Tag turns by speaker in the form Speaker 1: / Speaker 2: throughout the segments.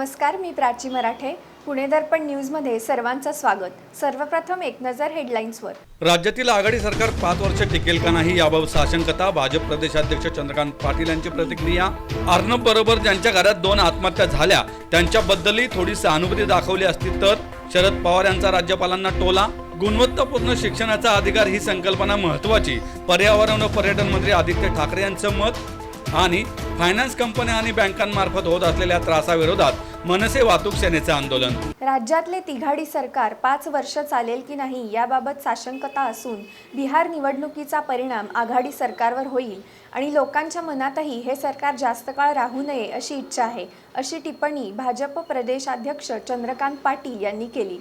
Speaker 1: नमस्कार, मी प्राची मराठे. पुणे दर्पण न्यूजमध्ये सर्वांचं स्वागत. सर्वप्रथम एक नजर हेडलाईन्सवर.
Speaker 2: राज्यातील आघाडी सरकार 5 वर्ष टिकेल का नाही याबाबत साशंकता. भाजप प्रदेशाध्यक्ष चंद्रकांत पाटील यांची प्रतिक्रिया. अर्णब बरोबर ज्यांच्या घरात 2 आत्महत्या झाल्या त्यांच्याबद्दलही थोडी सहानुभूती दाखवली असती तर. शरद पवार यांचा राज्यपालांना टोला. गुणवत्तापूर्ण शिक्षणाचा अधिकार ही संकल्पना महत्त्वाची. पर्यावरण व पर्यटन मंत्री आदित्य ठाकरे यांचं मत. आणि फायनान्स कंपन्या आणि बँकांमार्फत होत असलेल्या त्रासाविरोधात मनसे वाहतूक सेनेचे आंदोलन.
Speaker 1: राज्यातले तिघाडी सरकार 5 वर्ष चालेल की नाही याबाबत साशंकता असून बिहार निवडणुकीचा परिणाम आघाडी सरकारवर होईल आणि लोकांच्या मनातही हे सरकार जास्त काळ राहू नये अशी इच्छा आहे, अशी टिप्पणी भाजप प्रदेशाध्यक्ष चंद्रकांत पाटील यांनी केली.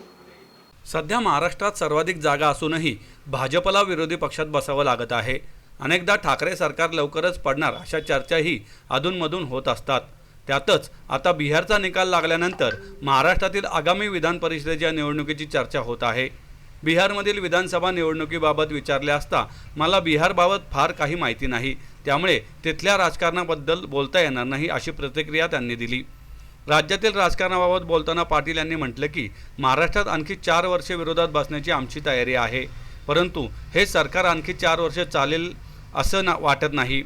Speaker 2: सध्या महाराष्ट्रात सर्वाधिक जागा असूनही भाजपला विरोधी पक्षात बसावं लागत आहे. अनेकदा ठाकरे सरकार लवकरच पडणार अशा चर्चाही अधूनमधून होत असतात. त्यातच आता बिहारचा निकाल लागल्यानंतर महाराष्ट्रातील आगामी विधान परिषदेच्या निवडणुकीची चर्चा होत आहे. बिहारमधील विधानसभा निवडणुकीबाबत विचारले असता मला बिहारबाबत फार काही माहिती नाही, त्यामुळे तिथल्या राजकारणाबद्दल बोलता येणार नाही अशी प्रतिक्रिया त्यांनी दिली. राज्यातील राजकारणाबाबत बोलताना पाटील यांनी म्हटलं की महाराष्ट्रात आणखी 4 वर्षे विरोधात बसण्याची आमची तयारी आहे, परंतु हे सरकार आणखी 4 वर्षे चालेल असं वाटत नाही.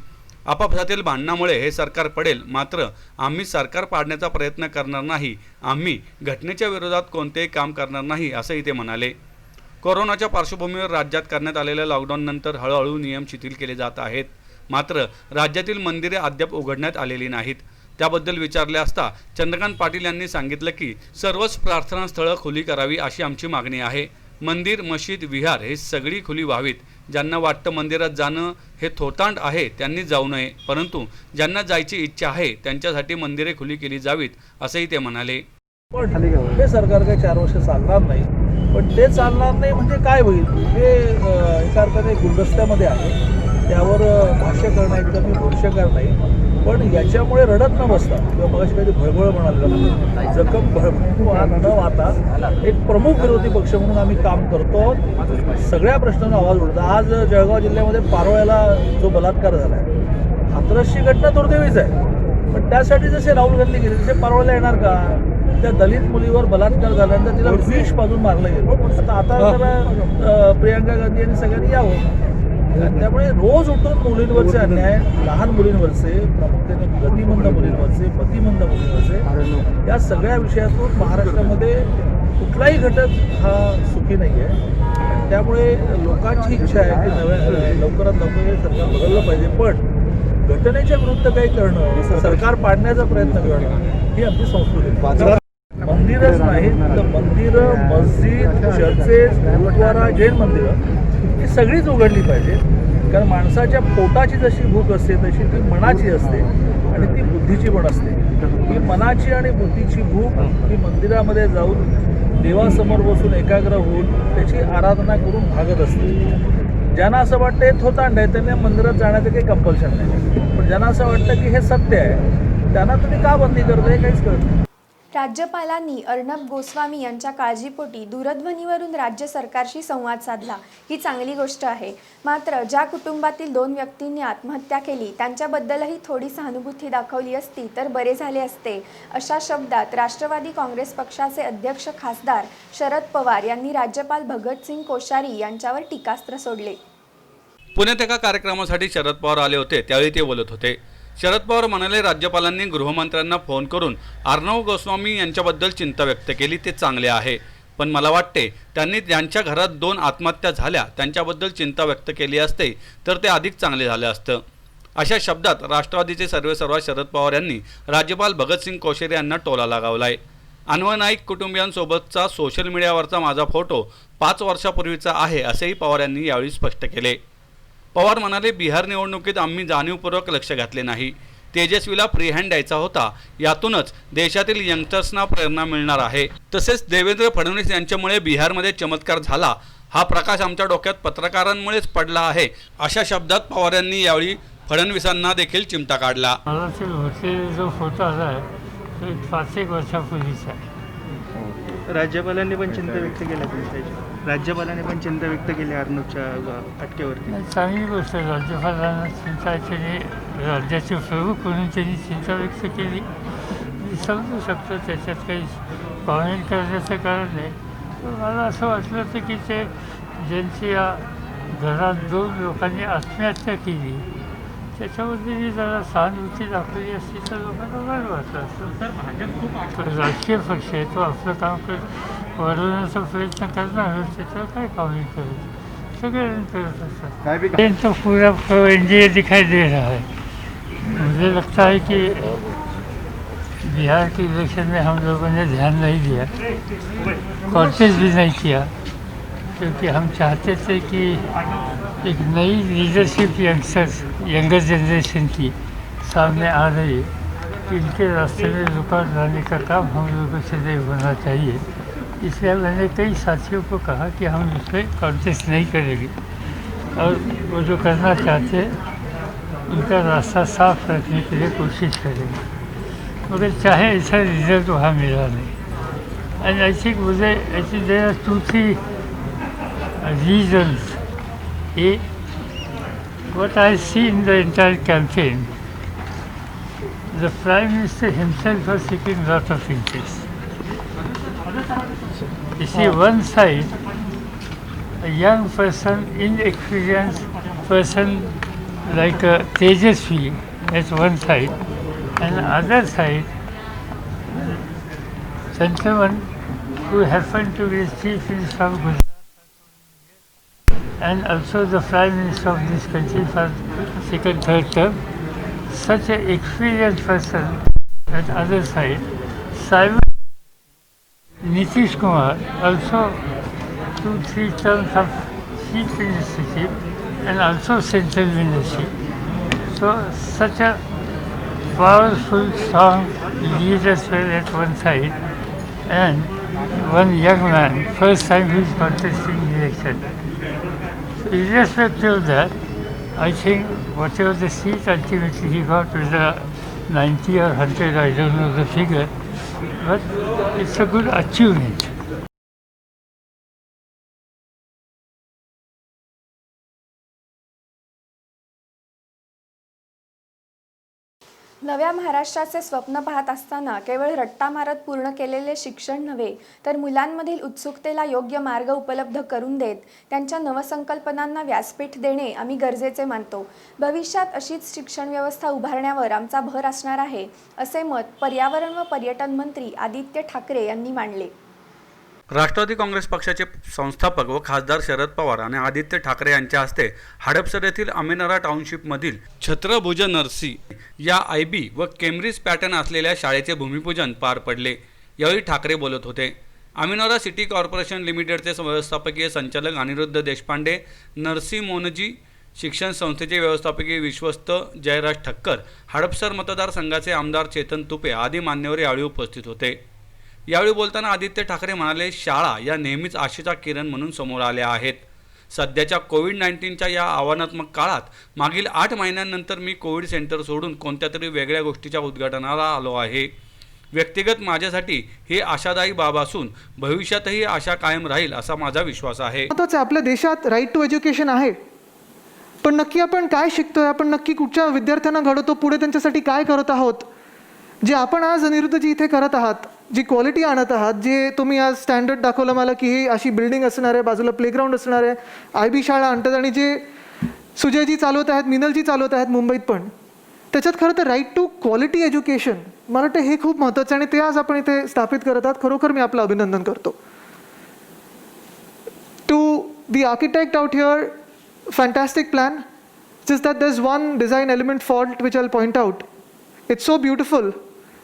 Speaker 2: आपापसातील भांडणामुळे हे सरकार पडेल, मात्र आम्ही सरकार पाडण्याचा प्रयत्न करणार नाही. आम्ही घटनेच्या विरोधात कोणतेही काम करणार नाही असंही ते म्हणाले. कोरोनाच्या पार्श्वभूमीवर राज्यात करण्यात आलेल्या लॉकडाऊननंतर हळूहळू नियम शिथिल केले जात आहेत, मात्र राज्यातील मंदिरे अद्याप उघडण्यात आलेली नाहीत. त्याबद्दल विचारले असता चंद्रकांत पाटील यांनी सांगितलं की सर्वच प्रार्थनास्थळं खुली करावी अशी आमची मागणी आहे. मंदिर, मशीद, विहार हे सगळी खुली व्हावीत. ज्यांना वाटतं मंदिरात जाणं हे थोतांड आहे त्यांनी जाऊ नये, परंतु ज्यांना जायची इच्छा आहे त्यांच्यासाठी मंदिरे खुली केली जावीत असंही ते म्हणाले.
Speaker 3: पण हे सरकार काही 4 वर्ष चालणार नाही, पण ते चालणार नाही म्हणजे काय होईल हे एका अर्थाने गुलदस्त्यामध्ये आहे. त्यावर भाष्य करणं एकदम मी भाष्यकार नाही, पण याच्यामुळे रडत न बसता किंवा मगाशी काही भळबळ म्हणाले जखम न वाहता एक प्रमुख विरोधी पक्ष म्हणून आम्ही काम करतो. सगळ्या प्रश्नांना आवाज उठतो. आज जळगाव जिल्ह्यामध्ये पारोळ्याला जो बलात्कार झाला आहे, हाथरसची घटना दुर्दैवीच आहे, पण त्यासाठी जसे राहुल गांधी गेले तसे पारोळ्याला येणार का? त्या दलित मुलीवर बलात्कार झाल्यानंतर तिला विष पाजून मारलं गेलं. आता जरा प्रियंका गांधी यांनी सगळ्यांनी यावं. त्यामुळे रोज उठून मुलींवरचे अन्याय, लहान मुलींवरचे, प्रामुख्याने गतिमंद मुलींवरचे, मतिमंद मुलींवरचे, या सगळ्या विषयातून महाराष्ट्रामध्ये कुठलाही घटक हा सुखी नाही आहे. त्यामुळे लोकांची इच्छा आहे की लवकरात लवकर हे सरकार बदललं पाहिजे, पण घटनेच्या विरुद्ध काही करणं, सरकार पाडण्याचा प्रयत्न करणं ही आमची संस्कृती आहे. मंदिरच नाही तर मंदिरं, मस्जिद, चर्चेस, गुरुद्वारा, जैन मंदिरं ही सगळीच उघडली पाहिजे. कारण माणसाच्या पोटाची जशी भूक असते तशी ती मनाची असते आणि ती बुद्धीची पण असते. ही मनाची आणि बुद्धीची भूक ही मंदिरामध्ये जाऊन देवासमोर बसून एकाग्र होऊन त्याची आराधना करून भागत असते. ज्यांना असं वाटतं हे थोतांड आहे त्यांना मंदिरात जाण्याचं काही कंपल्शन नाही, पण ज्यांना असं वाटतं की हे सत्य आहे त्यांना तुम्ही का बंदी करता हे काहीच कळत नाही.
Speaker 1: राज्यपालांनी अर्णब गोस्वामी यांच्या काळजीपोटी दूरध्वनीवरून राज्य सरकारशी संवाद साधला. ही चांगली गोष्ट आहे, मात्र ज्या कुटुंबातील 2 व्यक्तींनी आत्महत्या केली त्यांच्याबद्दलही थोडी सहानुभूती दाखवली असती तर बरे झाले असते, अशा शब्दात राष्ट्रवादी काँग्रेस पक्षाचे अध्यक्ष खासदार शरद पवार यांनी राज्यपाल भगतसिंग कोश्यारी यांच्यावर टीकास्त्र सोडले.
Speaker 2: पुण्यात एका कार्यक्रमासाठी शरद पवार आले होते, त्यावेळी ते बोलत होते. शरद पवार म्हणाले, राज्यपालांनी गृहमंत्र्यांना फोन करून अर्णब गोस्वामी यांच्याबद्दल चिंता व्यक्त केली, ते चांगले आहे, पण मला वाटते त्यांनी ज्यांच्या घरात 2 आत्महत्या झाल्या त्यांच्याबद्दल चिंता व्यक्त केली असते तर ते अधिक चांगले झाले असतं. अशा शब्दात राष्ट्रवादीचे सर्वेसर्वा शरद पवार यांनी राज्यपाल भगतसिंग कोश्यारी यांना टोला लगावलाय. अन्वय नाईक कुटुंबियांसोबतचा सोशल मीडियावरचा माझा फोटो 5 वर्षापूर्वीचा आहे असेही पवार यांनी यावेळी स्पष्ट केले. पवार म्हणाले, बिहार निवडणुकीत आम्ही जाणीवपूर्वक लक्ष घातले नाही. तेजस्वीला फ्री हँड द्यायचा होता, यातूनच देशातील यंगस्टर्सना प्रेरणा मिळणार आहे. तसेच देवेंद्र फडणवीस यांच्यामुळे बिहारमध्ये चमत्कार झाला, हा प्रकाश आमच्या डोक्यात पत्रकारांमुळेच पडला आहे, अशा शब्दात पवार यांनी यावेळी फडणवीसांना देखील चिमटा काढला.
Speaker 4: जो फोटो आला आहे तो 5-1 वर्षापूर्वीचा आहे.
Speaker 5: राज्यपालांनी पण चिंता व्यक्त केल्या. राज्यपालांनी पण चिंता व्यक्त केली अर्णबच्या अटकेवरती.
Speaker 4: चांगली गोष्ट आहे. राज्यपालांना चिंता केली, राज्याचे प्रमुख म्हणून त्यांनी चिंता व्यक्त केली. मी समजू शकतो, त्याच्यात काही कॉमेंट करण्याचं कारण नाही. पण मला असं वाटलं होतं की ते ज्यांची या घरात 2 लोकांनी आत्महत्या केली त्याच्यामध्ये मी जरा सहानुभूती दाखवली असती तर लोकांना बरं वाटलं असतं. तो राजकीय पक्ष आहे, तो आपलं काम वाढवण्याचा प्रयत्न करणार, त्याच्यावर काय कॉमेंट करायचं, सगळेजण करत असतात. तो पूरा एनडीए दिखाई दे रहा है. मुझे लगता है कि बिहार के इलेक्शन में हम लोगों ने ध्यान नहीं दिया, कॉन्टेस्ट भी नहीं किया, क्योंकि हम चाहते थे कि एक नई लीडरशिप यंगर जनरेशन की सामने आ रही है, इनके रास्ते में रुकावट लाने का काम हम लोगों से नहीं होना चाहिए. इसलिए मैंने कई साथियों को कहा कि हम इसमें कॉन्टेस्ट नहीं करेंगे और वो जो करना चाहते हैं उनका रास्ता साफ रखने के लिए कोशिश करेंगे. मगर चाहे ऐसा रिजल्ट वहाँ मिला नहीं. And I think there are 2-3 reasons. What I see in the entire campaign, the Prime Minister himself was taking a lot of interest. You see, one side, a young person, inexperienced person like Tejasvi at one side, and the other side, gentleman who happened to be Chief Minister of Gujarat and also the Prime Minister of this country for second, third term. Such an experienced person at other side. Simon Nitish Kumar, also 2-3 terms of chief ministership and also central ministership. So such a powerful, strong leaders were at one side, and one young man, first time he is contesting election. So irrespective of that, I think whatever the seat ultimately he got, whether 90 or 100, I don't know the figure, but it's a good achievement.
Speaker 1: नव्या महाराष्ट्राचे स्वप्न पाहत असताना केवळ रट्टा मारत पूर्ण केलेले शिक्षण नव्हे तर मुलांमधील उत्सुकतेला योग्य मार्ग उपलब्ध करून देत त्यांच्या नवसंकल्पनांना व्यासपीठ देणे आम्ही गरजेचे मानतो. भविष्यात अशीच शिक्षण व्यवस्था उभारण्यावर आमचा भर असणार आहे, असे मत पर्यावरण व पर्यटन मंत्री आदित्य ठाकरे यांनी मांडले.
Speaker 2: राष्ट्रवादी काँग्रेस पक्षाचे संस्थापक व खासदार शरद पवार आणि आदित्य ठाकरे यांच्या हस्ते हडपसर येथील अमेनरा टाउनशिपमधील छत्रभुज नर्सी या IB व केम्ब्रिज पॅटर्न असलेल्या शाळेचे भूमिपूजन पार पडले. यावेळी ठाकरे बोलत होते. अमेनरा सिटी कॉर्पोरेशन लिमिटेडचे व्यवस्थापकीय संचालक अनिरुद्ध देशपांडे, नर्सी मोनजी शिक्षण संस्थेचे व्यवस्थापकीय विश्वस्त जयराज ठक्कर, हडपसर मतदारसंघाचे आमदार चेतन तुपे आदी मान्यवर यावेळी उपस्थित होते. यावेळी बोलताना आदित्य ठाकरे म्हणाले, शाळा या नेहमीच आशेचा किरण म्हणून समोर आल्या आहेत. सध्याच्या कोविड-19च्या या आव्हानात्मक काळात मागील 8 महिन्यांनंतर मी कोविड सेंटर सोडून कोणत्या तरी वेगळ्या गोष्टीच्या उद्घाटनाला आलो आहे. व्यक्तिगत माझ्यासाठी हे आशादायी बाब असून भविष्यातही आशा कायम राहील असा माझा विश्वास आहे.
Speaker 6: महत्त्वाचं आपल्या देशात राईट टू एज्युकेशन आहे, पण नक्की आपण काय शिकतोय, आपण नक्की कुठच्या विद्यार्थ्यांना घडवतो, पुढे त्यांच्यासाठी काय करत आहोत. जे आपण आज अनिरुद्धजी इथे करत आहात, जी क्वालिटी आणत आहात, जे तुम्ही आज स्टँडर्ड दाखवलं मला की ही अशी बिल्डिंग असणार आहे, बाजूला प्लेग्राऊंड असणार आहे, IB शाळा आणतात, आणि जे सुजयजी चालवत आहेत, मिनलजी चालवत आहेत मुंबईत, पण त्याच्यात खरं तर राईट टू क्वालिटी एज्युकेशन मला वाटतं हे खूप महत्त्वाचं आणि ते आज आपण इथे स्थापित करत आहात. खरोखर मी आपलं अभिनंदन करतो. To the architect out here, fantastic plan. Just that there's one design element fault which I'll point out. It's so beautiful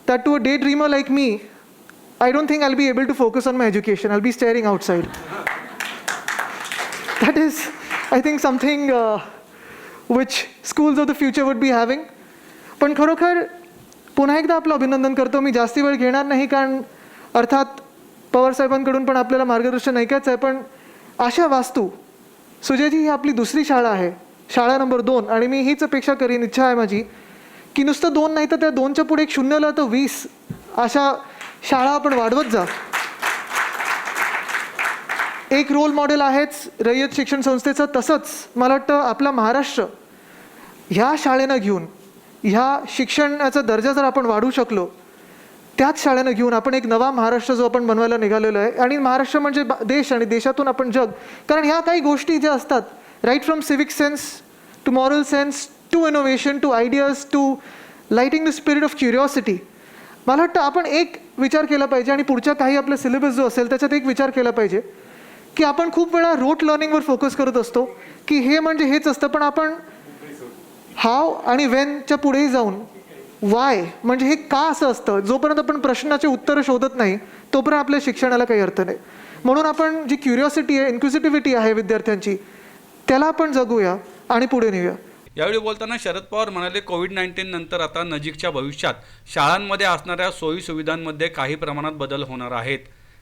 Speaker 6: that to a daydreamer like me, I don't think I'll be able to focus on my education. I'll be staring outside. That is, I think, something which schools of the future would be having. पण खरोखर पुन्हा एकदा आपलं अभिनंदन करतो. मी जास्ती वेळ घेणार नाही, कारण अर्थात पवार साहेबांकडून पण आपल्याला मार्गदर्शन ऐकायचं आहे. पण आशा वास्तू सुजयजी ही आपली दुसरी शाळा आहे, शाळा नंबर 2, आणि मी हीच अपेक्षा करीन, इच्छा आहे माझी की नुसतं 2 नाही तर त्या 2च्या पुढे एक 0ला तर 20 अशा शाळा आपण वाढवत जा. एक रोल मॉडेल आहेच रयत शिक्षण संस्थेचं, तसंच मला वाटतं आपला महाराष्ट्र ह्या शाळेनं घेऊन ह्या शिक्षणाचा दर्जा जर आपण वाढवू शकलो त्याच शाळेनं घेऊन आपण एक नवा महाराष्ट्र जो आपण बनवायला निघालेलो आहे, आणि महाराष्ट्र म्हणजे देश आणि देशातून आपण जग. कारण ह्या काही गोष्टी ज्या असतात, right from civic sense to moral sense to innovation to ideas to lighting the spirit of curiosity, मला वाटतं आपण एक विचार केला पाहिजे आणि पुढच्या काही आपला सिलेबस जो असेल त्याच्यात एक विचार केला पाहिजे की आपण खूप वेळा रोट लर्निंगवर फोकस करत असतो की हे म्हणजे हेच असतं, पण आपण हाव आणि वेनच्या पुढेही जाऊन वाय म्हणजे हे का असं असतं, जोपर्यंत आपण प्रश्नाचे उत्तरं शोधत नाही तोपर्यंत आपल्या शिक्षणाला काही अर्थ नाही. म्हणून आपण जी क्युरिओसिटी आहे, इन्क्विजिटिव्हिटी आहे विद्यार्थ्यांची, त्याला आपण जगूया आणि पुढे नेऊया.
Speaker 2: यावेळी बोलताना शरद पवार म्हणाले, कोविड-19 नंतर आता नजीकच्या भविष्यात शाळांमध्ये असणाऱ्या सोयीसुविधांमध्ये काही प्रमाणात बदल होणार आहेत.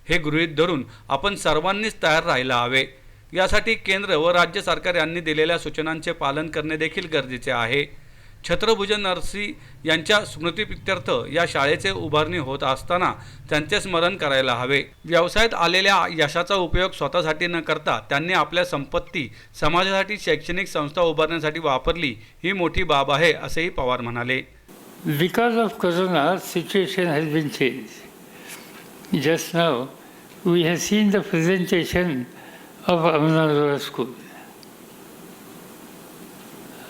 Speaker 2: हे गृहीत धरून आपण सर्वांनीच तयार राहायला हवे. यासाठी केंद्र व राज्य सरकार यांनी दिलेल्या सूचनांचे पालन करणे देखील गरजेचे आहे. छत्रभुजन नरसी यांच्या स्मृतिप्रित्यर्थ या शाळेचे उभारणी होत असताना त्यांचे स्मरण करायला हवे. व्यवसायात आलेल्या यशाचा उपयोग स्वतःसाठी न करता त्यांनी आपल्या संपत्ती समाजासाठी शैक्षणिक संस्था उभारण्यासाठी वापरली, ही मोठी बाब आहे, असेही पवार म्हणाले.
Speaker 4: Because of corona, situation has been changed. Just now, we have seen the presentation of Aminarwala School.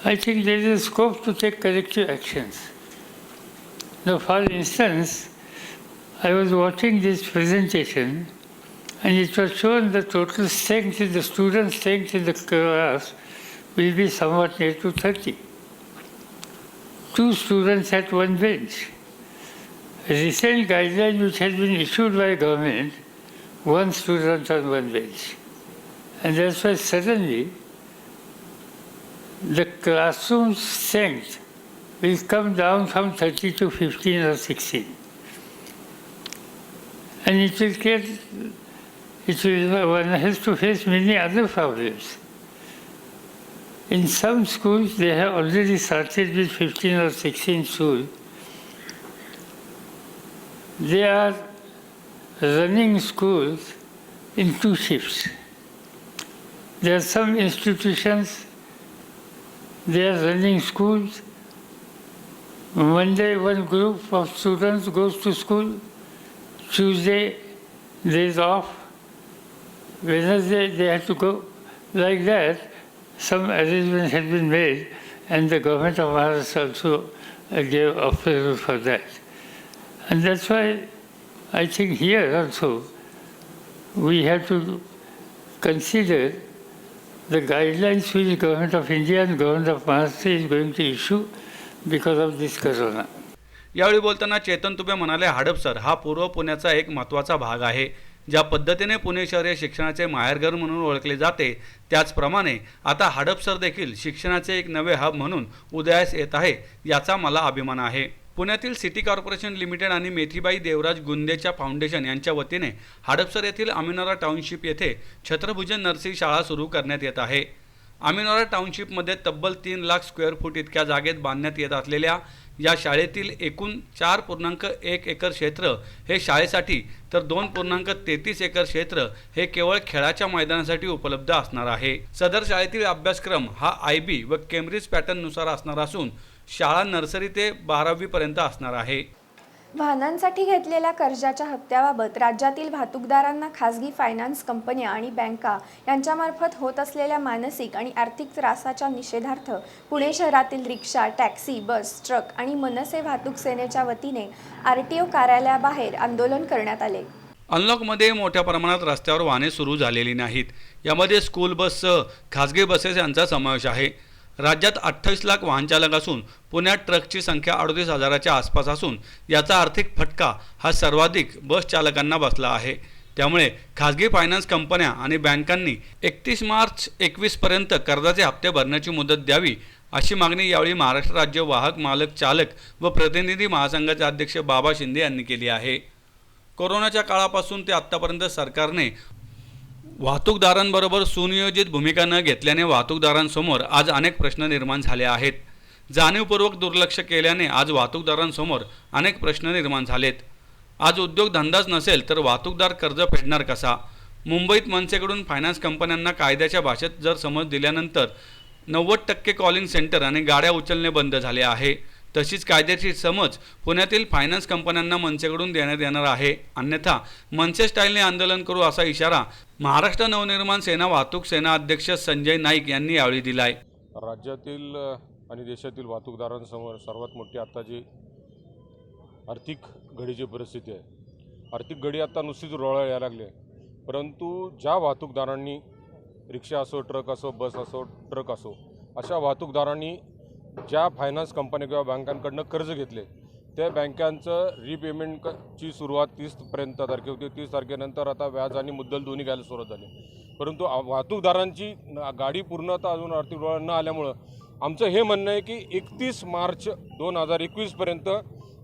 Speaker 4: I think there is scope to take corrective actions. Now, for instance, I was watching this presentation and it was shown the total strength in the student strength in the class will be somewhat near to 30. 2 students at one bench. A recent guideline which has been issued by government, 1 student on one bench. And that's why suddenly the classroom strength will come down from 30 to 15 or 16. And one has to face many other problems. In some schools, they have already started with 15 or 16 students. They are running schools in 2 shifts. There are some institutions, they are running schools. Monday, one group of students goes to school. Tuesday, they is off. Wednesday, they have to go. Like that, some arrangements have been made, and the government of Maharashtra also gave approval for that. And that's why I think here also we have to consider the guidelines which the government of India and government of Maharashtra is going to issue because of this corona.
Speaker 2: यावेळी बोलताना चेतन तुपे म्हणाले, हडपसर हा पूर्व पुण्याचा एक महत्त्वाचा भाग आहे. ज्या पद्धतीने पुणे शहर हे शिक्षणाचे माहेरघर म्हणून ओळखले जाते, त्याचप्रमाणे आता हडपसर देखील शिक्षणाचे एक नवे हब म्हणून उदयास येत आहे, याचा मला अभिमान आहे. पुण्यातील सिटी कॉर्पोरेशन लिमिटेड आणि मेथीबाई देवराज गुंदेच्या फाउंडेशन यांच्या वतीने हडपसर येथील अमिनोरा टाउनशिप येथे छत्रभुजन नरसी शाळा सुरू करण्यात येत आहे. अमिनोरा टाउनशिपमध्ये तब्बल 3 लाख स्क्वेअर फूट इतक्या जागेत बांधण्यात येत असलेल्या या शाळेतील एकूण 4.1 एकर क्षेत्र हे शाळेसाठी तर 2.33 एकर क्षेत्र हे केवळ खेळाच्या मैदानासाठी उपलब्ध असणार आहे. सदर शाळेतील अभ्यासक्रम हा IB व केम्ब्रिज पॅटर्ननुसार असणार असून शाळा नर्सरी ते 12वी पर्यंत असणार आहे.
Speaker 1: वाहनांसाठी घेतलेल्या कर्जाच्या हप्त्याबाबत राज्यातील वाहतूकदारांना खासगी फायनान्स कंपन्या आणि बँका यांच्यामार्फत होत असलेल्या मानसिक आणि आर्थिक त्रासाच्या निषेधार्थ पुणे शहरातील रिक्षा, टॅक्सी, बस, ट्रक आणि मनसे वाहतूक सेनेच्या वतीने RTO कार्यालयाबाहेर आंदोलन करण्यात आले.
Speaker 2: अनलॉकमध्ये मोठ्या प्रमाणात रस्त्यावर वाहने सुरू झालेली नाहीत. यामध्ये स्कूल बससह खासगी बसेस यांचा समावेश आहे. राज्यात 28 लाख वाहनचालक असून पुण्यात ट्रकची संख्या 38,000च्या आसपास असून याचा आर्थिक फटका हा सर्वाधिक बस चालकांना बसला आहे. त्यामुळे खासगी फायनान्स कंपन्या आणि बँकांनी 31 मार्च 2021 पर्यंत कर्जाचे हप्ते भरण्याची मुदत द्यावी, अशी मागणी यावेळी महाराष्ट्र राज्य वाहक मालक चालक व प्रतिनिधी महासंघाचे अध्यक्ष बाबा शिंदे यांनी केली आहे. कोरोनाच्या काळापासून ते आत्तापर्यंत सरकारने वाहतूकदारांबरोबर सुनियोजित भूमिका न घेतल्याने वाहतूकदारांसमोर आज अनेक प्रश्न निर्माण झाले आहेत. जाणीवपूर्वक दुर्लक्ष केल्याने आज वाहतूकदारांसमोर अनेक प्रश्न निर्माण झालेत. आज उद्योगधंदाच नसेल तर वाहतूकदार कर्ज फेडणार कसा? मुंबईत मनसेकडून फायनान्स कंपन्यांना कायद्याच्या भाषेत जर समज दिल्यानंतर 90% कॉलिंग सेंटर आणि गाड्या उचलणे बंद झाले आहे. तशीच कायदेशीर समज पुण्यातील फायनान्स कंपन्यांना मनसेकडून देण्यात येणार आहे, अन्यथा मनसे स्टाईलने आंदोलन करू असा इशारा महाराष्ट्र नवनिर्माण सेना वाहतूक सेना अध्यक्ष संजय नाईक यांनी यावेळी दिलाय.
Speaker 7: राज्यातील आणि देशातील वाहतूकदारांसमोर सर्वात मोठी आत्ताची आर्थिक घडीची परिस्थिती आहे. आर्थिक घडी आता नुसतीच रोळा यायला लागली आहे, परंतु ज्या वाहतूकदारांनी रिक्षा असो, ट्रक असो, बस असो, ट्रक असो, अशा वाहतूकदारांनी ज्या फायनान्स कंपन्या किंवा बँकांकडनं कर्ज घेतले, त्या बँकांचं रिपेमेंटची सुरुवात 30 तारखे होती. 30 तारखेनंतर आता व्याज आणि मुद्दल दोन्ही घ्यायला सुरुवात झाली. परंतु वाहतूकदारांची गाडी पूर्णतः अजून आर्थिक रोळा न आल्यामुळं आमचं हे म्हणणं आहे की 31 मार्च 2021पर्यंत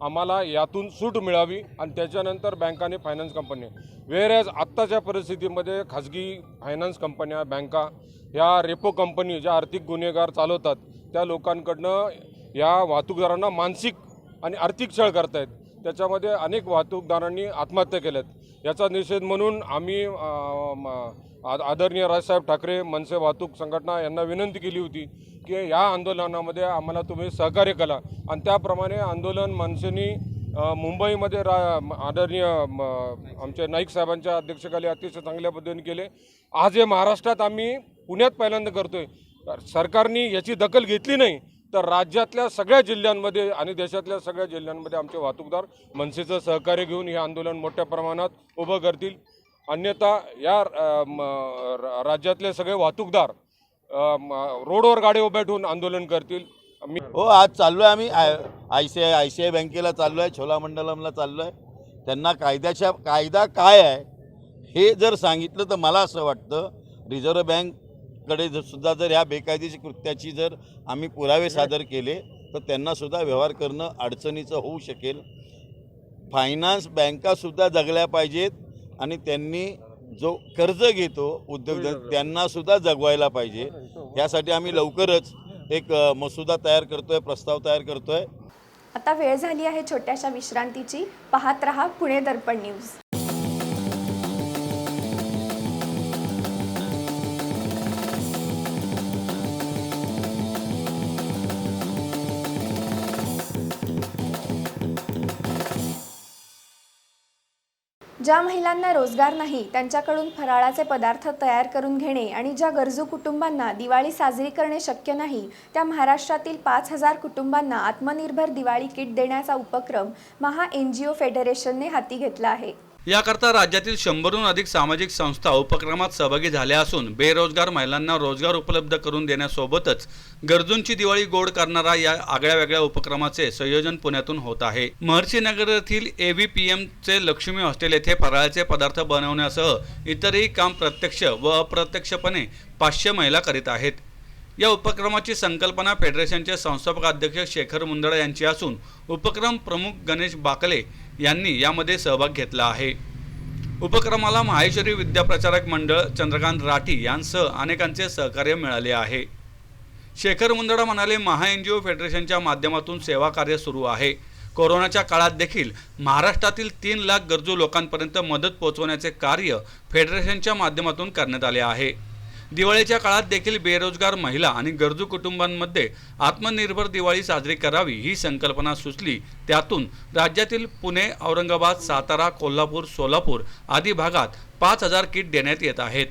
Speaker 7: आम्हाला यातून सूट मिळावी आणि त्याच्यानंतर बँकाने फायनान्स कंपन्या, वेअरॅज आत्ताच्या परिस्थितीमध्ये खाजगी फायनान्स कंपन्या, बँका ह्या रेपो कंपनी ज्या आर्थिक गुन्हेगार चालवतात त्या लोकांकडनं या वाहतूकदारांना मानसिक आणि आर्थिक छळ करतायत. त्याच्यामध्ये अनेक वाहतूकदारांनी आत्महत्या केल्यात. याचा निषेध म्हणून आम्ही आदरणीय राजसाहेब ठाकरे मनसे वाहतूक संघटना यांना विनंती केली होती की या आंदोलनामध्ये आम्हाला तुम्ही सहकार्य करा आणि त्याप्रमाणे आंदोलन मनसेनी मुंबईमध्ये आदरणीय आमच्या नाईक साहेबांच्या अध्यक्षतेखाली अतिशय चांगल्या पद्धतीने केले. आज हे महाराष्ट्रात आम्ही पुण्यात पहिल्यांदा करतोय. सरकारने याची दखल घेतली नाही तर राज्यातल्या सगळ्या जिल्ह्यांमध्ये आणि देशातल्या सगळ्या जिल्ह्यांमध्ये आमचे वाहतूकदार मनसेचं सहकार्य घेऊन हे आंदोलन मोठ्या प्रमाणात उभं करतील. अन्यथा या राज्यातले सगळे वाहतूकदार रोडवर गाडी उभ्या ठेवून आंदोलन करतील.
Speaker 8: हो, आज चाललो आहे आम्ही आय.सी.आय. बँकेला चाललो आहे, छोलामंडलमला चाललो आहे. त्यांना कायदा काय आहे हे जर सांगितलं तर मला असं वाटतं रिझर्व्ह बँककडे सुद्धा जर ह्या बेकायदेशीर कृत्याची जर आम्ही पुरावे सादर केले तर त्यांनासुद्धा व्यवहार करणं अडचणीचं होऊ शकेल. फायनान्स बँकासुद्धा जगल्या पाहिजेत आणि त्यांनी जो कर्ज घेतो उद्योगधंदे त्यांनासुद्धा जगवायला पाहिजे. यासाठी आम्ही लवकरच एक मसुदा तयार करतोय, प्रस्ताव तयार करतोय.
Speaker 1: आता वेळ झाली आहे छोट्याशा विश्रांतीची. पाहत रहा पुणे दर्पण न्यूज. ज्या महिलांना रोजगार नाही त्यांच्याकडून फराळाचे पदार्थ तयार करून घेणे आणि ज्या गरजू कुटुंबांना दिवाळी साजरी करणे शक्य नाही त्या महाराष्ट्रातील 5,000 कुटुंबांना आत्मनिर्भर दिवाळी किट देण्याचा उपक्रम महा NGO फेडरेशनने हाती घेतला आहे.
Speaker 2: याकरता राज्यातील 100हून अधिक सामाजिक संस्था उपक्रमात सहभागी झाल्या असून बेरोजगार महिलांना रोजगार उपलब्ध करून देण्यासोबतच गरजूंची दिवाळी गोड करणारा या आगळ्या वेगळ्या उपक्रमाचे संयोजन पुण्यातून होत आहे. महर्षी नगर येथील AVPMचे लक्ष्मी हॉस्टेल येथे फराळाचे पदार्थ बनवण्यासह इतरही काम प्रत्यक्ष व अप्रत्यक्षपणे 500 महिला करीत आहेत. या उपक्रमाची संकल्पना फेडरेशनचे संस्थापक अध्यक्ष शेखर मुंदडा यांची असून उपक्रम प्रमुख गणेश बाकले यांनी यामध्ये सहभाग घेतला आहे. उपक्रमाला माहेश्वरी विद्याप्रचारक मंडळ, चंद्रकांत राठी यांसह अनेकांचे सहकार्य मिळाले आहे. शेखर मुंदडा म्हणाले, महा NGO फेडरेशनच्या माध्यमातून सेवा कार्य सुरू आहे. कोरोनाच्या काळात देखील महाराष्ट्रातील 3 लाख गरजू लोकांपर्यंत मदत पोहोचवण्याचे कार्य फेडरेशनच्या माध्यमातून करण्यात आले आहे. दिवाळीच्या काळात देखील बेरोजगार महिला आणि गरजू कुटुंबांमध्ये आत्मनिर्भर दिवाळी साजरी करावी ही संकल्पना सुचली. त्यातून राज्यातील पुणे, औरंगाबाद, सातारा, कोल्हापूर, सोलापूर आदी भागात 5,000 किट देण्यात येत आहेत.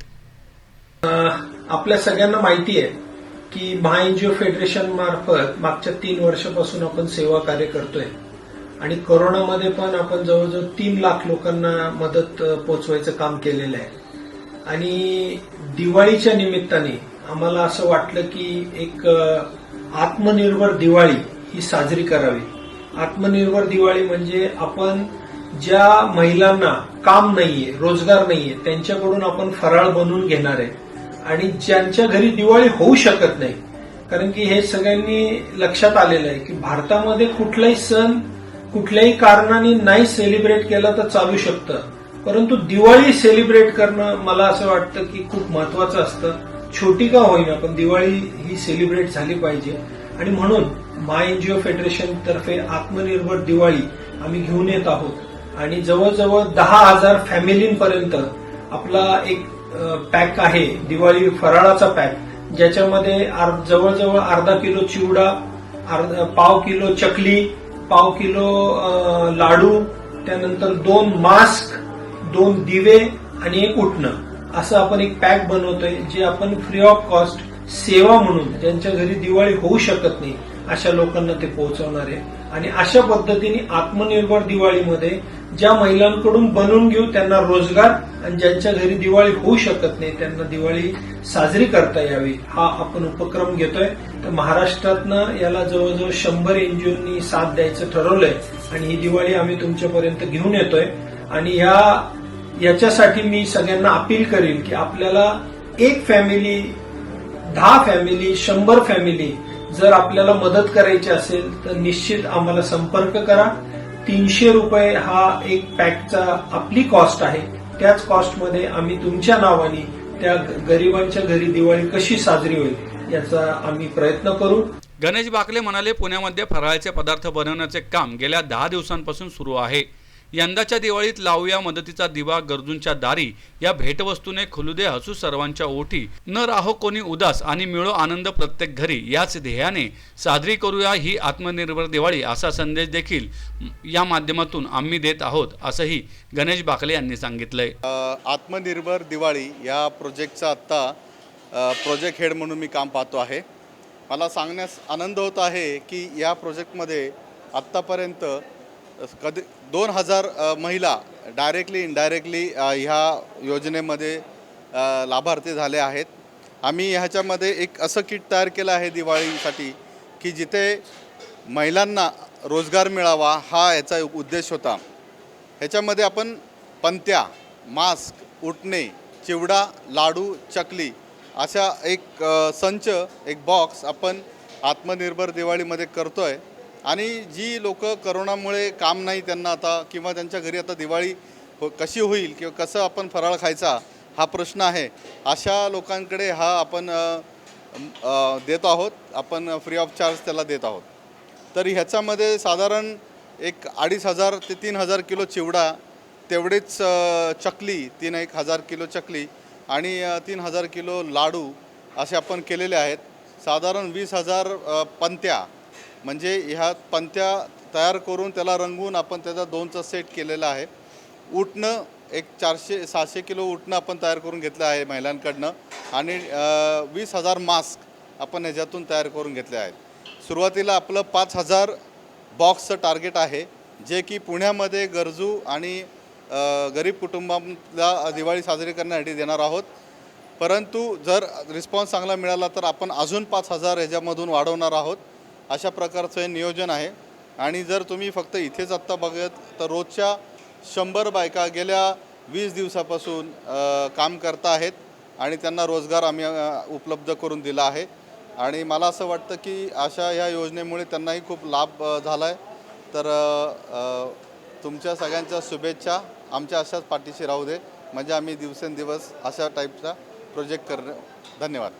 Speaker 9: आपल्या सगळ्यांना माहिती आहे की महा NGO फेडरेशन मार्फत मागच्या 3 वर्षापासून आपण सेवा कार्य करतोय आणि कोरोनामध्ये पण आपण जवळजवळ 3 लाख लोकांना मदत पोहोचवायचं काम केलेलं आहे. आणि दिवाळीच्या निमित्ताने आम्हाला असं वाटलं की एक आत्मनिर्भर दिवाळी ही साजरी करावी. आत्मनिर्भर दिवाळी म्हणजे आपण ज्या महिलांना काम नाहीये, रोजगार नाहीये त्यांच्याकडून आपण फराळ बनवून घेणार आहे आणि ज्यांच्या घरी दिवाळी होऊ शकत नाही, कारण की हे सगळ्यांनी लक्षात आलेलं आहे की भारतामध्ये कुठलाही सण कुठल्याही कारणाने नाही सेलिब्रेट केला तर चालू शकतं, परंतु दिवाळी सेलिब्रेट करणं मला असं वाटतं की खूप महत्वाचं असतं. छोटी का होईना पण दिवाळी ही सेलिब्रेट झाली पाहिजे आणि म्हणून महा NGO फेडरेशन तर्फे आत्मनिर्भर दिवाळी आम्ही घेऊन येत आहोत आणि जवळजवळ 10,000 फॅमिलींपर्यंत आपला एक पॅक आहे, दिवाळी फराळाचा पॅक, ज्याच्यामध्ये जवळजवळ अर्धा किलो चिवडा, पाव किलो चकली, पाव किलो लाडू, त्यानंतर 2 मास्क, 2 दिवे आणि 1 उटणं असं आपण एक पॅक बनवतोय, जे आपण फ्री ऑफ कॉस्ट सेवा म्हणून ज्यांच्या घरी दिवाळी होऊ शकत नाही अशा लोकांना ते पोहोचवणार आहे. आणि अशा पद्धतीने आत्मनिर्भर दिवाळीमध्ये ज्या महिलांकडून बनवून घेऊ त्यांना रोजगार, आणि ज्यांच्या घरी दिवाळी होऊ शकत नाही त्यांना दिवाळी साजरी करता यावी हा आपण उपक्रम घेतोय. तर महाराष्ट्रातनं याला जवळजवळ 100 एनजीओनी साथ द्यायचं ठरवलंय आणि ही दिवाळी आम्ही तुमच्यापर्यंत घेऊन येतोय. आणि याच्यासाठी मी सगळ्यांना अपील करेन की आपल्याला 1 फॅमिली, 10 फॅमिली, 100 फॅमिली जर आपल्याला मदत करायची असेल तर निश्चित आम्हाला संपर्क करा. 300 रुपये हा एक पॅकचा आपली कॉस्ट आहे. त्याच कॉस्टमध्ये आम्ही तुमच्या नावाने त्या गरिबांच्या घरी दिवाळी कशी साजरी होईल याचा आम्ही प्रयत्न करू.
Speaker 2: गणेश बाकले म्हणाले, पुण्यामध्ये फराळाचे पदार्थ बनवण्याचे काम गेल्या 10 दिवसांपासून सुरू आहे. यंदाच्या दिवाळीत लावूया मदतीचा दिवा गरजूंच्या दारी या भेटवस्तूने खुलू दे हसू सर्वांच्या ओठी, न राहो कोणी उदास आणि मिळो आनंद प्रत्येक घरी याच ध्येयाने साजरी करूया ही आत्मनिर्भर दिवाळी असा संदेश देखील या माध्यमातून आम्ही देत आहोत असंही गणेश बाकले यांनी सांगितलंय.
Speaker 10: आत्मनिर्भर दिवाळी या प्रोजेक्टचा आत्ता प्रोजेक्ट हेड म्हणून मी काम पाहतो आहे. मला सांगण्यास आनंद होत आहे की या प्रोजेक्टमध्ये आत्तापर्यंत कधी 2000 महिला डायरेक्टली इनडायरेक्टली ह्या योजनेमध्ये लाभार्थी झाले आहेत. आम्ही ह्याच्यामध्ये एक असं किट तयार केलं आहे दिवाळीसाठी की जिथे महिलांना रोजगार मिळावा हा याचा उद्देश होता. ह्याच्यामध्ये आपण पंत्या, मास्क, उटणे, चिवडा, लाडू, चकली अशा एक संच, एक बॉक्स आपण आत्मनिर्भर दिवाळीमध्ये करतो आहे. आणि जी लोक करोनामुळे काम नाही त्यांना आता, किंवा त्यांच्या घरी आता दिवाळी कशी होईल किंवा कसं आपण फराळ खायचा हा प्रश्न आहे, अशा लोकांकडे हा आपण देत आहोत. आपण फ्री ऑफ चार्ज त्याला देत आहोत. तर ह्याच्यामध्ये साधारण एक 2500 ते 3000 किलो चिवडा, तेवढेच चकली, 1,000 किलो चकली आणि 3000 किलो लाडू असे आपण केलेले आहेत. साधारण 20,000 पंत्या, म्हणजे ह्या पंत्या तयार करून त्याला रंगवून आपण त्याचा 2चा सेट केलेला आहे. उटणं एक 400-600 किलो उटणं आपण तयार करून घेतलं आहे महिलांकडनं. आणि 20,000 मास्क आपण ह्याच्यातून तयार करून घेतले आहेत. सुरुवातीला आपलं 5,000 बॉक्सचं टार्गेट आहे, जे की पुण्यामध्ये गरजू आणि गरीब कुटुंबाला दिवाळी साजरी करण्यासाठी देणार आहोत. परंतु जर रिस्पॉन्स चांगला मिळाला तर आपण अजून 5,000 ह्याच्यामधून वाढवणार आहोत. अशा प्रकारचं हे नियोजन आहे. आणि जर तुम्ही फक्त इथेच आत्ता बघत तर रोजच्या 100 बायका गेल्या 20 दिवसापासून काम करता आहेत आणि त्यांना रोजगार आम्ही उपलब्ध करून दिला आहे. आणि मला असं वाटतं की अशा ह्या योजनेमुळे त्यांनाही खूप लाभ झाला आहे. तर तुमच्या सगळ्यांच्या शुभेच्छा आमच्या अशाच पाठीशी राहू दे, म्हणजे आम्ही दिवसेंदिवस अशा टाईपचा प्रोजेक्ट करणं. धन्यवाद.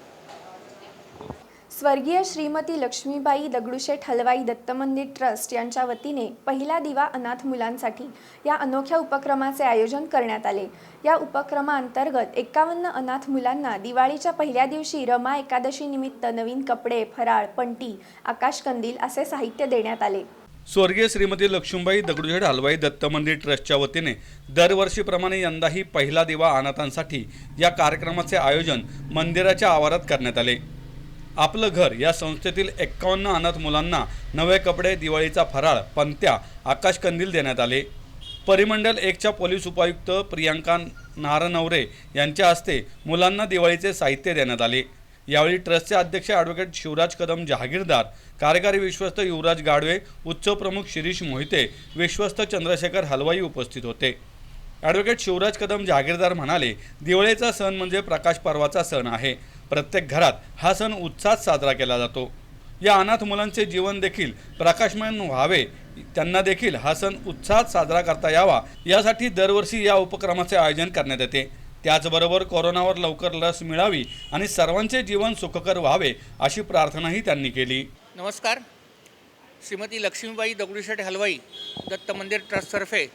Speaker 1: स्वर्गीय श्रीमती लक्ष्मीबाई दगडूशेठ हलवाई दत्त मंदिर ट्रस्ट यांच्या वतीने पहिला दिवा अनाथ मुलांसाठी या अनोख्या उपक्रमाचे आयोजन करण्यात आले. या उपक्रमाअंतर्गत 51 अनाथ मुलांना दिवाळीच्या पहिल्या दिवशी रमा एकादशी निमित्त नवीन कपडे, फराळ, पंटी, आकाशकंदील असे साहित्य देण्यात आले.
Speaker 2: स्वर्गीय श्रीमती लक्ष्मीबाई दगडूशेठ हलवाई दत्त मंदिर ट्रस्टच्या वतीने दरवर्षीप्रमाणे यंदाही पहिला दिवा अनाथांसाठी या कार्यक्रमाचे आयोजन मंदिराच्या आवारात करण्यात आले. आपलं घर या संस्थेतील 51 अनाथ मुलांना नवे कपडे, दिवाळीचा फराळ, पंत्या, आकाशकंदील देण्यात आले. परिमंडल 1च्या पोलीस उपायुक्त प्रियांका नारनवरे यांच्या हस्ते मुलांना दिवाळीचे साहित्य देण्यात आले. यावेळी ट्रस्टचे अध्यक्ष ॲडव्होकेट शिवराज कदम जहागीरदार, कार्यकारी विश्वस्त युवराज गाडवे, उत्सव प्रमुख शिरीष मोहिते, विश्वस्त चंद्रशेखर हलवाई उपस्थित होते. ॲडव्होकेट शिवराज कदम जहागीरदार म्हणाले, दिवाळीचा सण म्हणजे प्रकाश पर्वाचा सण आहे. प्रत्येक घरात हा सण उत्साहात साजरा केला जातो. या अनाथ मुलांचे जीवन देखील प्रकाशमय व्हावे, त्यांना देखील हा सण उत्साहात साजरा करता यावा यासाठी दरवर्षी या उपक्रमाचे आयोजन करण्यात येते. त्याचबरोबर कोरोनावर लवकर लस मिळावी आणि सर्वांचे जीवन सुखकर व्हावे अशी प्रार्थनाही त्यांनी केली.
Speaker 11: नमस्कार. श्रीमती लक्ष्मीबाई दगडूशेठ हलवाई दत्त मंदिर ट्रस्टतर्फे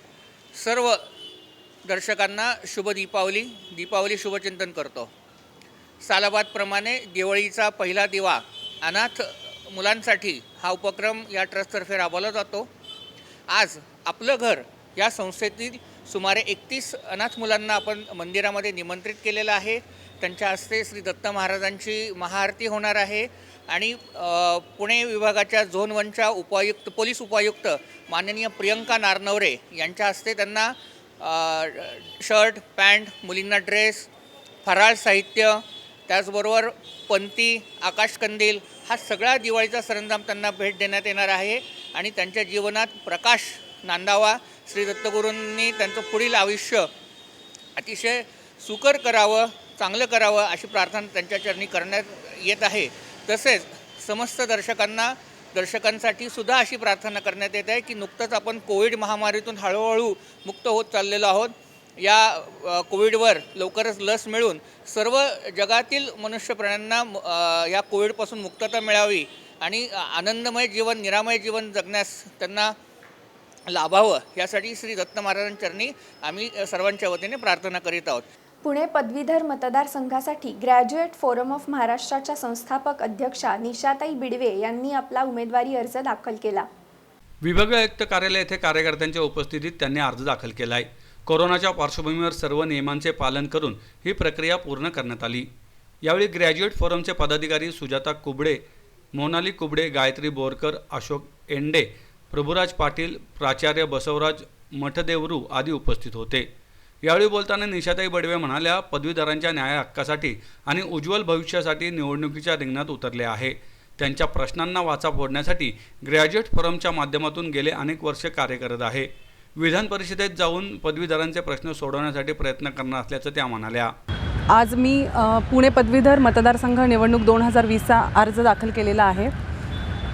Speaker 11: सर्व दर्शकांना शुभ दीपावली शुभचिंतन करतो. सालाबादप्रमाणे दिवाळीचा पहिला दिवा अनाथ मुलांसाठी हा उपक्रम या ट्रस्टतर्फे राबवला जातो. आज आपलं घर या संस्थेतील सुमारे 31 अनाथ मुलांना आपण मंदिरामध्ये निमंत्रित केलेलं आहे. त्यांच्या हस्ते श्री दत्त महाराजांची महाआरती होणार आहे आणि पुणे विभागाच्या झोन 1च्या पोलीस उपायुक्त माननीय प्रियंका नारनवरे यांच्या हस्ते त्यांना शर्ट, पॅन्ट, मुलींना ड्रेस, फराळ साहित्य, त्याचबरोबर पंती, आकाशकंदील हा सगळा दिवाळीचा सरंजाम त्यांना भेट देण्यात येणार आहे आणि त्यांच्या जीवनात प्रकाश नांदावा, श्री दत्तगुरूंनी त्यांचं पुढील आयुष्य अतिशय सुकर करावं, चांगलं करावं अशी प्रार्थना त्यांच्या चरणी करण्यात येत आहे. तसेच समस्त दर्शकांसाठी सुद्धा अशी प्रार्थना करण्यात येत आहे की नुकतंच आपण कोविड महामारीतून हळूहळू मुक्त होत चाललेलो आहोत. या कोविडवर लवकरच लस मिळून सर्व जगातील मनुष्य प्राण्यांना या कोविडपासून मुक्तता मिळावी आणि आनंदमय जीवन, निरामय जीवन जगण्यास त्यांना लाभावं यासाठी श्री दत्त महाराजांचरणी आम्ही सर्वांच्या वतीने प्रार्थना करीत आहोत.
Speaker 1: पुणे पदवीधर मतदारसंघासाठी ग्रॅज्युएट फोरम ऑफ महाराष्ट्राच्या संस्थापक अध्यक्षा निशाताई बिडवे यांनी आपला उमेदवारी अर्ज दाखल केला.
Speaker 2: विभागीय आयुक्त कार्यालय येथे कार्यकर्त्यांच्या उपस्थितीत त्यांनी अर्ज दाखल केला आहे. कोरोनाच्या पार्श्वभूमीवर सर्व नियमांचे पालन करून ही प्रक्रिया पूर्ण करण्यात आली. यावेळी ग्रॅज्युएट फोरमचे पदाधिकारी सुजाता कुबडे, मोनाली कुबडे, गायत्री बोरकर, अशोक एंडे, प्रभुराज पाटील, प्राचार्य बसवराज मठदेवरू आदी उपस्थित होते. यावेळी बोलताना निशाताई बडवे म्हणाल्या, पदवीधरांच्या न्याय हक्कासाठी आणि उज्ज्वल भविष्यासाठी निवडणुकीच्या रिंगणात उतरले आहे. त्यांच्या प्रश्नांना वाचा फोडण्यासाठी ग्रॅज्युएट फोरमच्या माध्यमातून गेले अनेक वर्षे कार्य करत आहे. विधान परिषदेत जाऊन पदवीधरांचे प्रश्न सोडवण्यासाठी प्रयत्न करणार असल्याचं त्या म्हणाल्या.
Speaker 12: आज मी पुणे पदवीधर मतदारसंघ निवडणूक 2020चा अर्ज दाखल केलेला आहे.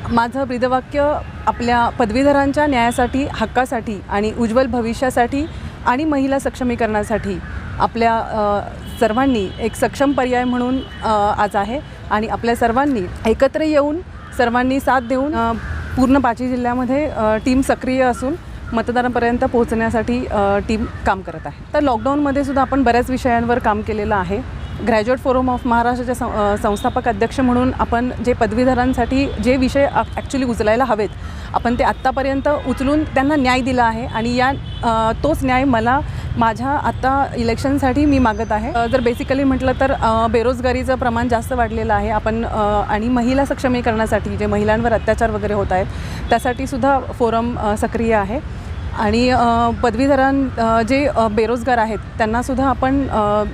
Speaker 12: माझं ब्रीदवाक्य आपल्या पदवीधरांच्या न्यायासाठी, हक्कासाठी आणि उज्ज्वल भविष्यासाठी आणि महिला सक्षमीकरणासाठी आपल्या सर्वांनी एक सक्षम पर्याय म्हणून आज आहे आणि आपल्या सर्वांनी एकत्र येऊन सर्वांनी साथ देऊन पूर्ण 5 जिल्ह्यामध्ये टीम सक्रिय असून मतदारांपर्यंत पोहोचण्यासाठी टीम काम करत आहे. तर लॉकडाऊनमध्ये सुद्धा आपण बऱ्याच विषयांवर काम केलेलं आहे. ग्रॅज्युएट फोरम ऑफ महाराष्ट्राच्या संस्थापक अध्यक्ष म्हणून आपण जे पदवीधरांसाठी जे विषय ॲक्च्युली उचलायला हवेत आपण ते आत्तापर्यंत उचलून त्यांना न्याय दिला आहे आणि तोच न्याय मला माझ्या आत्ता इलेक्शनसाठी मी मागत आहे. जर बेसिकली म्हटलं तर बेरोजगारीचं प्रमाण जास्त वाढलेलं आहे आपण आणि महिला सक्षमीकरणासाठी जे महिलांवर अत्याचार वगैरे होत आहेत त्यासाठी सुद्धा फोरम सक्रिय आहे आणि जे बेरोजगार आहेत त्यांनासुद्धा आपण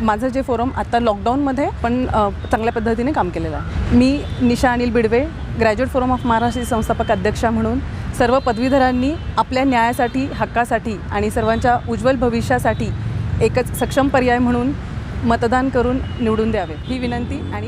Speaker 12: माझं जे फोरम आत्ता लॉकडाऊनमध्ये पण चांगल्या पद्धतीने काम केलेलं आहे. मी Nisha Anil Bidwe, graduate forum of महाराष्ट्राची संस्थापक अध्यक्षा म्हणून सर्व पदवीधरांनी आपल्या न्यायासाठी, हक्कासाठी आणि सर्वांच्या उज्ज्वल भविष्यासाठी एकच सक्षम पर्याय म्हणून मतदान करून निवडून द्यावे ही विनंती. आणि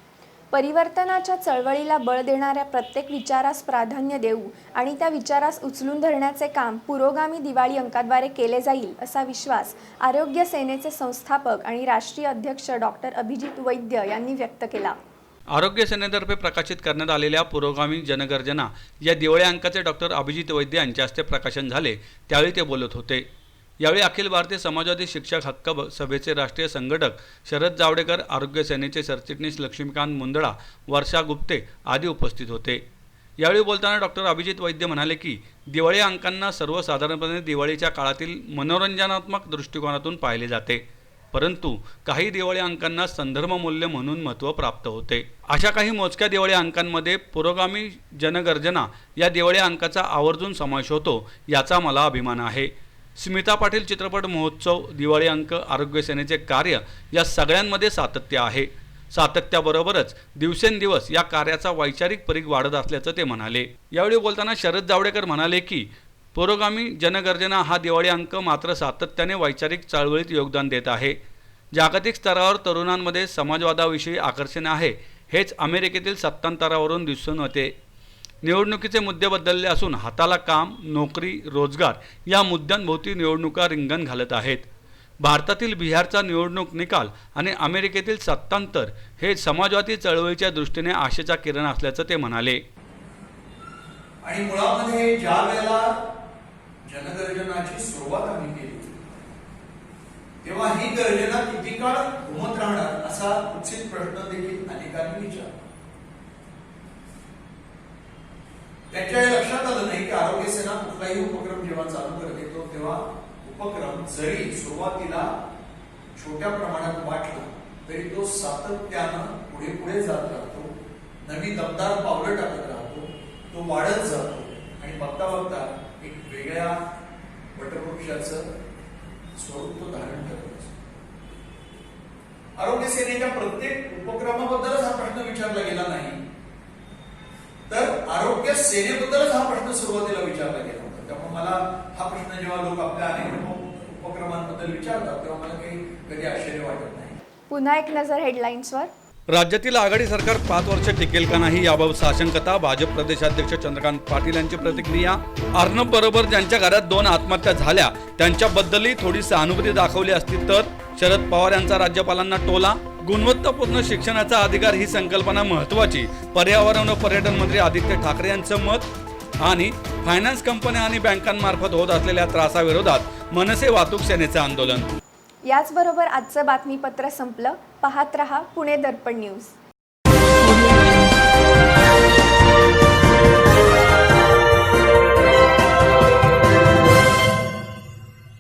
Speaker 1: परिवर्तनाच्या चळवळीला बळ देणाऱ्या प्रत्येक विचारास प्राधान्य देऊ आणि त्या विचारास उचलून धरण्याचे काम पुरोगामी दिवाळी अंकाद्वारे केले जाईल असा विश्वास आरोग्य सेनेचे संस्थापक आणि राष्ट्रीय अध्यक्ष डॉक्टर अभिजित वैद्य यांनी व्यक्त केला.
Speaker 2: आरोग्य सेनेतर्फे प्रकाशित करण्यात आलेल्या पुरोगामी जनगर्जना या दिवाळी अंकाचे डॉक्टर अभिजित वैद्य यांच्या हस्ते प्रकाशन झाले. त्यावेळी ते बोलत होते. यावेळी अखिल भारतीय समाजवादी शिक्षक हक्क सभेचे राष्ट्रीय संघटक शरद जावडेकर, आरोग्य सेनेचे सरचिटणीस लक्ष्मीकांत मुंदडा, वर्षा गुप्ते आदी उपस्थित होते. यावेळी बोलताना डॉक्टर अभिजित वैद्य म्हणाले की दिवाळी अंकांना सर्वसाधारणपणे दिवाळीच्या काळातील मनोरंजनात्मक दृष्टिकोनातून पाहिले जाते, परंतु काही दिवाळी अंकांना संदर्भ मूल्य म्हणून महत्त्व प्राप्त होते. अशा काही मोजक्या दिवाळी अंकांमध्ये पुरोगामी जनगर्जना या दिवाळी अंकाचा आवर्जून समावेश होतो, याचा मला अभिमान आहे. स्मिता पाटील चित्रपट महोत्सव, दिवाळी अंक, आरोग्य सेनेचे कार्य या सगळ्यांमध्ये सातत्य आहे. सातत्याबरोबरच दिवसेंदिवस या कार्याचा वैचारिक परीघ वाढत असल्याचं ते म्हणाले. यावेळी बोलताना शरद जावडेकर म्हणाले की पुरोगामी जनगर्जना हा दिवाळी अंक मात्र सातत्याने वैचारिक चळवळीत योगदान देत आहे. जागतिक स्तरावर तरुणांमध्ये समाजवादाविषयी आकर्षण आहे, हेच अमेरिकेतील सत्तांतरावरून दिसून येते. निवडणुकीचे मुद्दे बदलले असून हाताला काम, नोकरी, रोजगार या मुद्द्यांभोवती निवडणुका रिंगण घालत आहेत. भारतातील बिहारचा निवडणूक निकाल आणि अमेरिकेतील सत्तांतर हे समाजवादी चळवळीच्या दृष्टीने आशेचा किरण असल्याचं ते म्हणाले.
Speaker 13: आणि मुळामध्ये ज्या वेळेला जनगर्जनाची सुरुवात आम्ही केली तेव्हा ही गर्जना किती काळ घुमत राहणार असा कुत्सित प्रश्न देखील अनेकांनी विचारला. त्यांच्या हे लक्षात आलं नाही की आरोग्य सेना कुठलाही उपक्रम जेव्हा चालू करते तेव्हा उपक्रम जरी सुरुवातीला छोट्या प्रमाणात वाटला तरी तो सातत्यानं पुढे पुढे जात राहतो, नवी दमदार पावलं टाकत राहतो, तो वाढत जातो आणि बघता बघता एक वेगळ्या वटवृक्षाचं स्वरूप तो धारण करत असतो. आरोग्य सेनेच्या प्रत्येक उपक्रमाबद्दलच हा प्रश्न विचारला गेला नाही, तर आरोग्य सेनेबद्दलच हा प्रश्न सुरुवातीला विचारला गेला होता. त्यामुळे मला हा प्रश्न जेव्हा लोक आपल्या अनेक उपक्रमांबद्दल विचारतात तेव्हा मला काही कधी आश्चर्य वाटत नाही.
Speaker 1: पुन्हा एक नजर हेडलाईन्सवर.
Speaker 2: राज्यातील आघाडी सरकार 5 वर्ष टिकेल का नाही याबाबत साशंकता. भाजप प्रदेशाध्यक्ष चंद्रकांत पाटील यांची प्रतिक्रिया. अर्णब बरोबर ज्यांच्या घरात 2 आत्महत्या झाल्या त्यांच्याबद्दलही थोडी सहानुभूती दाखवली असती तर. शरद पवार यांचा राज्यपालांना टोला. गुणवत्तापूर्ण शिक्षणाचा अधिकार ही संकल्पना महत्त्वाची. पर्यावरण व पर्यटन मंत्री आदित्य ठाकरे यांचं मत. आणि फायनान्स कंपन्या आणि बँकांमार्फत होत असलेल्या त्रासाविरोधात मनसे वाहतूक सेनेचं आंदोलन.
Speaker 1: याचबरोबर आजचं बातमीपत्र संपलं. पाहत रहा पुणे दर्पण न्यूज.